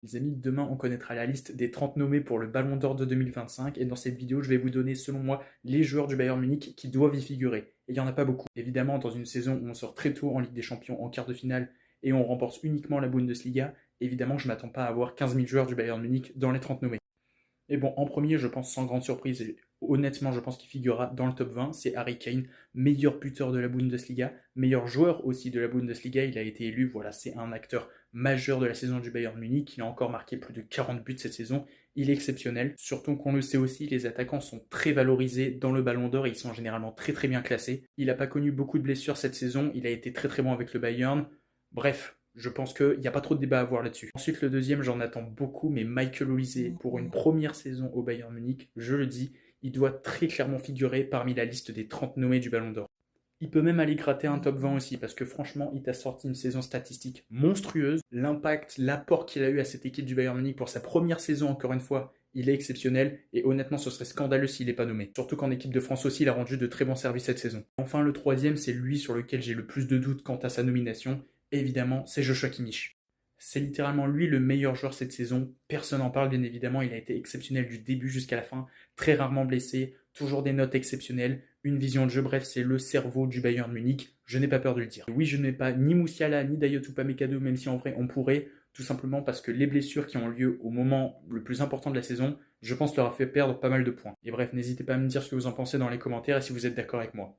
Les amis, demain on connaîtra la liste des 30 nommés pour le Ballon d'Or de 2025 et dans cette vidéo je vais vous donner selon moi les joueurs du Bayern Munich qui doivent y figurer. Et il n'y en a pas beaucoup. Évidemment dans une saison où on sort très tôt en Ligue des Champions en quart de finale et on remporte uniquement la Bundesliga, évidemment je ne m'attends pas à avoir 15 000 joueurs du Bayern Munich dans les 30 nommés. Et bon, en premier, je pense sans grande surprise, et honnêtement, je pense qu'il figurera dans le top 20, c'est Harry Kane, meilleur buteur de la Bundesliga, meilleur joueur aussi de la Bundesliga, il a été élu, voilà, c'est un acteur majeur de la saison du Bayern Munich, il a encore marqué plus de 40 buts cette saison, il est exceptionnel, surtout qu'on le sait aussi, les attaquants sont très valorisés dans le Ballon d'Or et ils sont généralement très très bien classés. Il n'a pas connu beaucoup de blessures cette saison, il a été très très bon avec le Bayern, bref, je pense qu'il n'y a pas trop de débat à avoir là-dessus. Ensuite, le deuxième, j'en attends beaucoup, mais Michael Olise, pour une première saison au Bayern Munich, je le dis, il doit très clairement figurer parmi la liste des 30 nommés du Ballon d'Or. Il peut même aller gratter un top 20 aussi, parce que franchement, il t'a sorti une saison statistique monstrueuse. L'impact, l'apport qu'il a eu à cette équipe du Bayern Munich pour sa première saison, encore une fois, il est exceptionnel, et honnêtement, ce serait scandaleux s'il n'est pas nommé. Surtout qu'en équipe de France aussi, il a rendu de très bons services cette saison. Enfin, le troisième, c'est lui sur lequel j'ai le plus de doutes quant à sa nomination, évidemment, c'est Joshua Kimmich. C'est littéralement lui le meilleur joueur cette saison. Personne n'en parle, bien évidemment. Il a été exceptionnel du début jusqu'à la fin. Très rarement blessé. Toujours des notes exceptionnelles. Une vision de jeu. Bref, c'est le cerveau du Bayern Munich. Je n'ai pas peur de le dire. Oui, je ne mets pas ni Moussiala ni Dayot Upamecano, même si en vrai on pourrait. Tout simplement parce que les blessures qui ont lieu au moment le plus important de la saison, je pense leur a fait perdre pas mal de points. Et bref, n'hésitez pas à me dire ce que vous en pensez dans les commentaires et si vous êtes d'accord avec moi.